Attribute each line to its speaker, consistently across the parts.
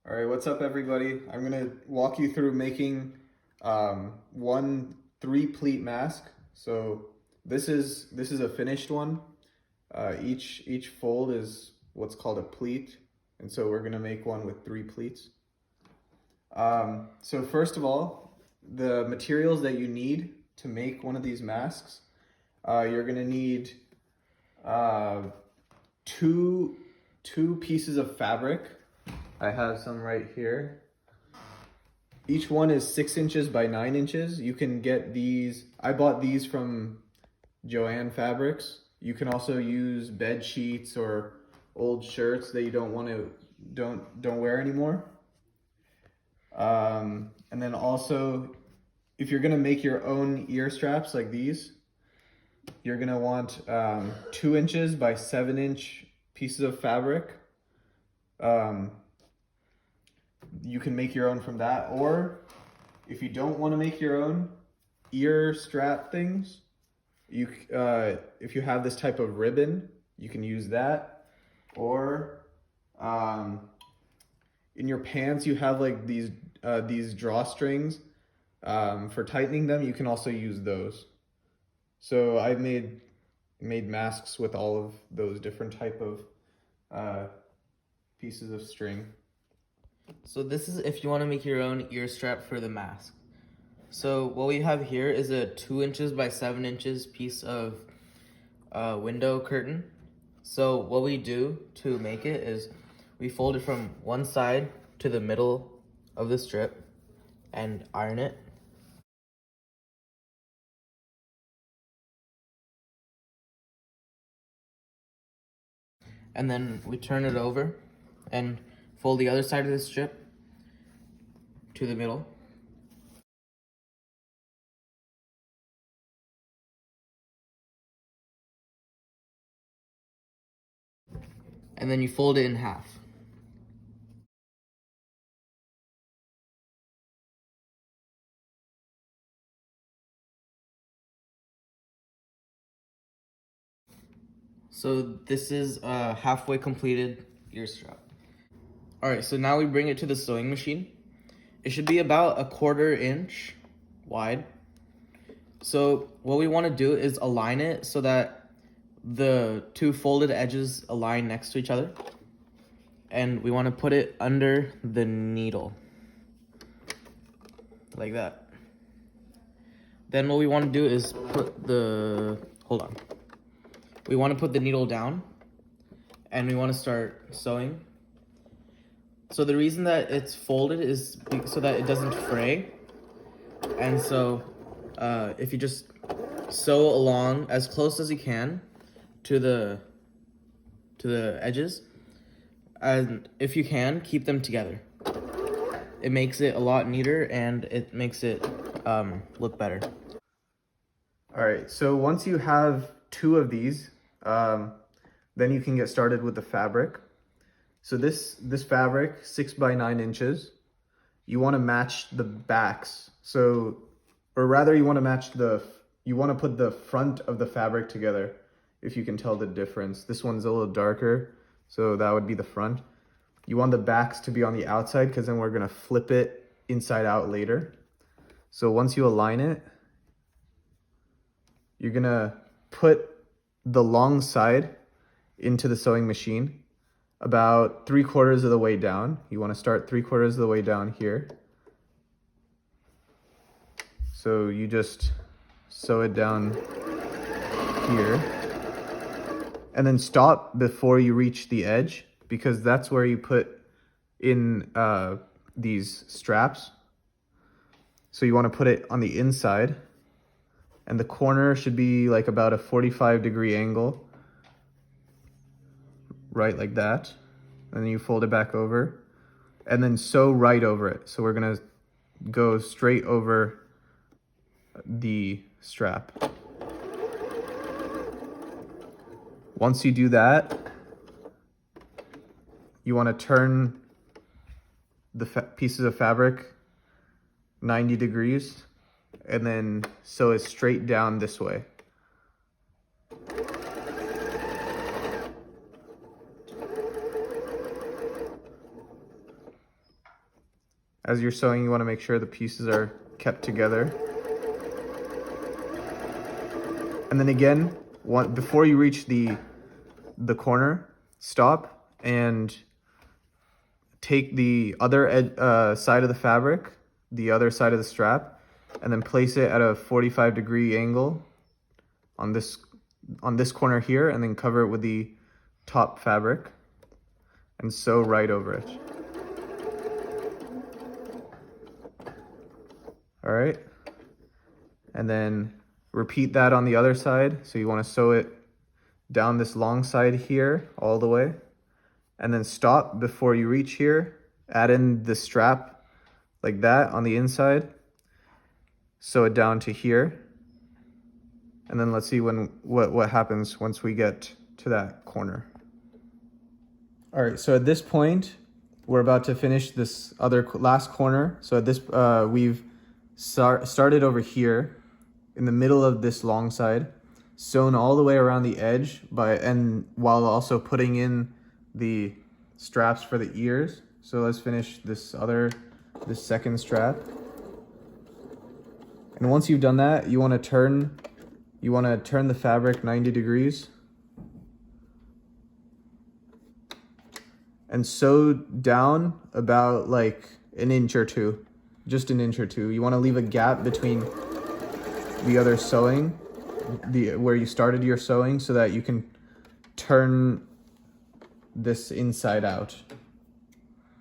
Speaker 1: All right, what's up, everybody? I'm gonna walk you through making one three-pleat mask. So this is a finished one. Each fold is what's called a pleat, and so we're gonna make one with three pleats. So first of all, the materials that you need to make one of these masks, you're gonna need uh, two pieces of fabric. I have some right here. Each one is 6 inches by 9 inches. You can get these. I bought these from Joann Fabrics. You can also use bed sheets or old shirts that you don't wear anymore. And then also, if you're gonna make your own ear straps like these, you're gonna want 2 inches by 7 inch pieces of fabric. You can make your own from that, or if you don't want to make your own ear strap things, if you have this type of ribbon, you can use that. Or in your pants, you have like these drawstrings for tightening them. You can also use those. So I've made masks with all of those different type of pieces of string.
Speaker 2: So this is if you want to make your own ear strap for the mask. So what we have here is a 2 inches by 7 inches piece of window curtain. So what we do to make it is we fold it from one side to the middle of the strip and iron it. And then we turn it over and fold the other side of the strip to the middle. And then you fold it in half. So this is a halfway completed ear strap. All right, so now we bring it to the sewing machine. It should be about 1/4 inch wide. So what we want to do is align it so that the two folded edges align next to each other. And we want to put it under the needle, like that. Then what we want to do is we want to put the needle down and we want to start sewing. So the reason that it's folded is so that it doesn't fray. And so if you just sew along as close as you can to the edges, and if you can, keep them together. It makes it a lot neater and it makes it look better.
Speaker 1: All right, so once you have 2 of these, then you can get started with the fabric. So this fabric, 6 by 9 inches, you want to match the backs. So, or rather you want to put the front of the fabric together, if you can tell the difference. This one's a little darker, so that would be the front. You want the backs to be on the outside because then we're going to flip it inside out later. So once you align it, you're going to put the long side into the sewing machine about 3/4 of the way down. You want to start 3/4 of the way down here. So you just sew it down here. And then stop before you reach the edge, because that's where you put in these straps. So you want to put it on the inside, and the corner should be like about a 45-degree angle, right like that. And then you fold it back over and then sew right over it. So we're gonna go straight over the strap. Once you do that, you want to turn the pieces of fabric 90 degrees and then sew it straight down this way. As you're sewing, you want to make sure the pieces are kept together. And then again, before you reach the corner, stop and take the other side of the fabric, the other side of the strap, and then place it at a 45-degree angle on this corner here, and then cover it with the top fabric and sew right over it. All right, and then repeat that on the other side. So you want to sew it down this long side here all the way, and then stop before you reach here. Add in the strap like that on the inside, sew it down to here, and then let's see what happens once we get to that corner. All right, so at this point, we're about to finish this last corner. So at this, we've started over here in the middle of this long side, sewn all the way around the edge and while also putting in the straps for the ears. So let's finish this second strap. And once you've done that, you want to turn the fabric 90 degrees and sew down about like an inch or two, just an inch or two. You want to leave a gap between the other sewing, where you started your sewing, so that you can turn this inside out.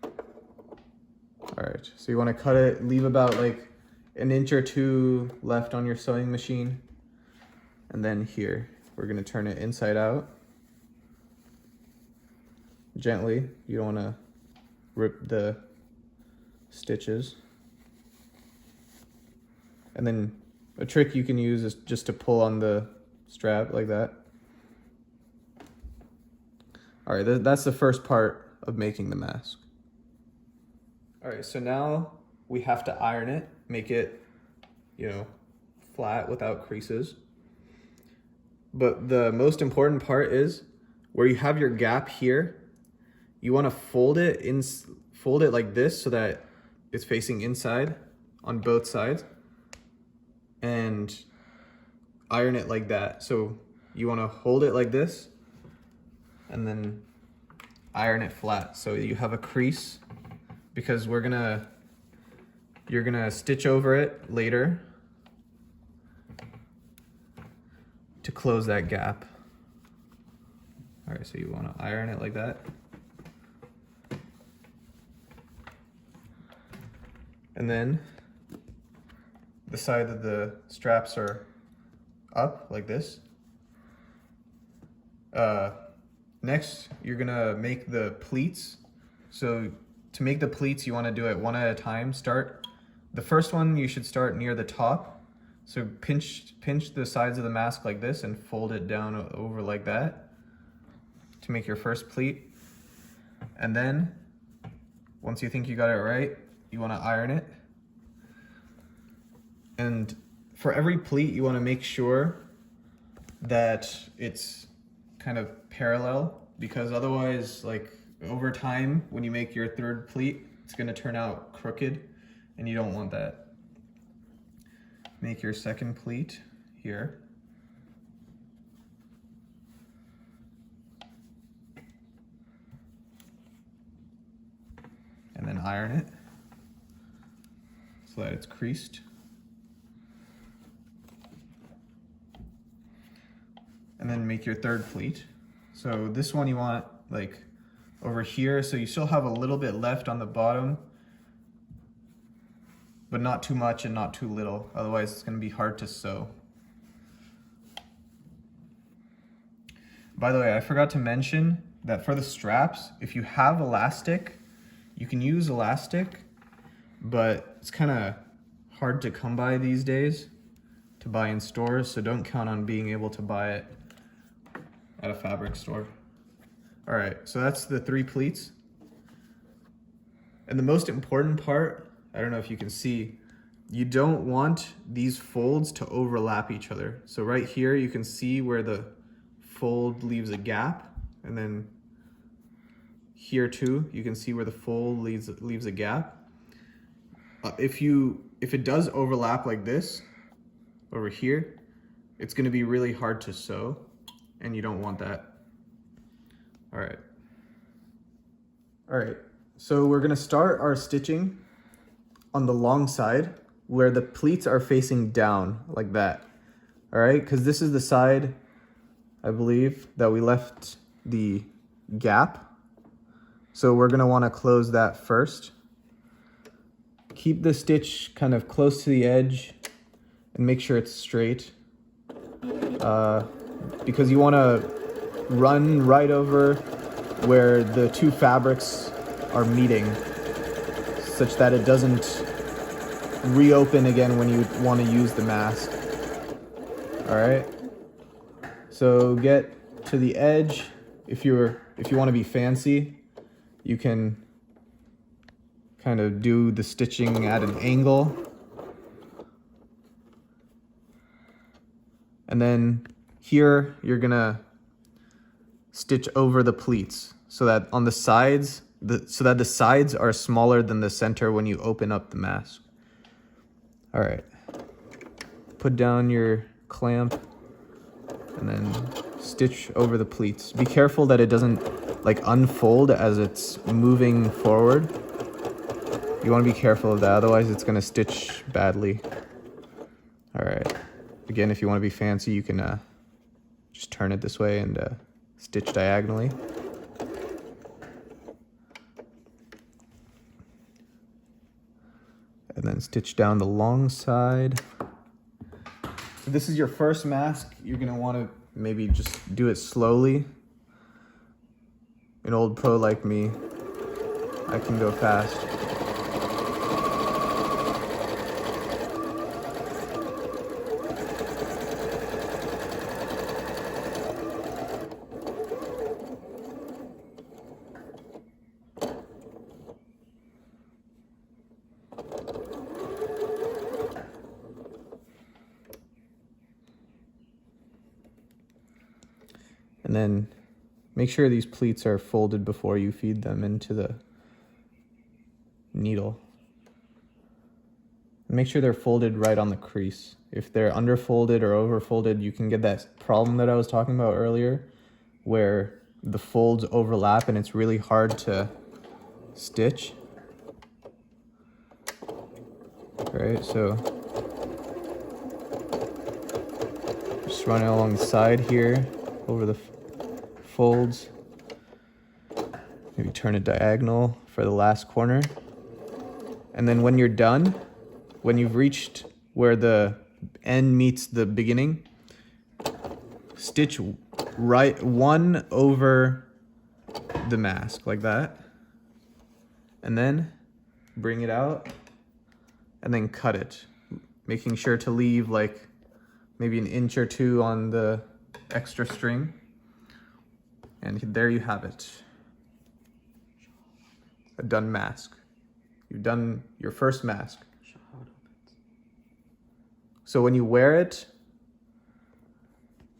Speaker 1: All right, so you want to cut it, leave about like an inch or two left on your sewing machine. And then here, we're gonna turn it inside out. Gently, you don't wanna rip the stitches. And then a trick you can use is just to pull on the strap like that. All right, that's the first part of making the mask. All right, so now we have to iron it, make it, flat without creases. But the most important part is where you have your gap here, you want to fold it like this so that it's facing inside on both sides, and iron it like that. So you want to hold it like this and then iron it flat so you have a crease, because you're gonna stitch over it later to close that gap. All right, so you want to iron it like that. And then the side of the straps are up like this. Next, you're gonna make the pleats. So to make the pleats, you want to do it one at a time. The first one, you should start near the top. So pinch the sides of the mask like this and fold it down over like that to make your first pleat. And then once you think you got it right, you want to iron it. And for every pleat, you want to make sure that it's kind of parallel, because otherwise, like over time, when you make your third pleat, it's going to turn out crooked, and you don't want that. Make your second pleat here. And then iron it so that it's creased. And then make your third pleat. So this one you want like over here, so you still have a little bit left on the bottom, but not too much and not too little, otherwise it's going to be hard to sew. By the way, I forgot to mention that for the straps, if you have elastic, you can use elastic, but it's kind of hard to come by these days to buy in stores, so don't count on being able to buy it at a fabric store. All right, so that's the 3 pleats. And the most important part, I don't know if you can see, you don't want these folds to overlap each other. So right here, you can see where the fold leaves a gap, and then here too, you can see where the fold leaves a gap. if it does overlap like this over here, it's going to be really hard to sew, and you don't want that. All right, so we're going to start our stitching on the long side where the pleats are facing down like that. All right, because this is the side, I believe, that we left the gap. So we're going to want to close that first. Keep the stitch kind of close to the edge and make sure it's straight, because you want to run right over where the two fabrics are meeting, such that it doesn't reopen again when you want to use the mask. All right, so get to the edge. If you want to be fancy, you can kind of do the stitching at an angle. And then here you're gonna stitch over the pleats so that on the sides, so that the sides are smaller than the center when you open up the mask. All right, put down your clamp and then stitch over the pleats. Be careful that it doesn't like unfold as it's moving forward. You want to be careful of that, otherwise it's going to stitch badly. All right. Again, if you want to be fancy, you can just turn it this way and stitch diagonally. And then stitch down the long side. If this is your first mask, you're going to want to maybe just do it slowly. An old pro like me, I can go fast. And then make sure these pleats are folded before you feed them into the needle. Make sure they're folded right on the crease. If they're underfolded or overfolded, you can get that problem that I was talking about earlier, where the folds overlap and it's really hard to stitch. All right, so just run it along the side here, over the folds. Maybe turn it diagonal for the last corner. And then when you're done, when you've reached where the end meets the beginning, stitch right one over the mask like that. And then bring it out and then cut it, making sure to leave like maybe an inch or two on the extra string. And there you have it, a done mask. You've done your first mask. So when you wear it,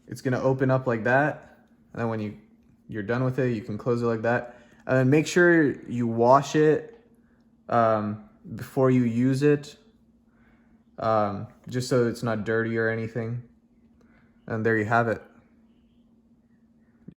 Speaker 1: it's gonna open up like that. And then when you're done with it, you can close it like that. And then make sure you wash it before you use it, just so it's not dirty or anything. And there you have it.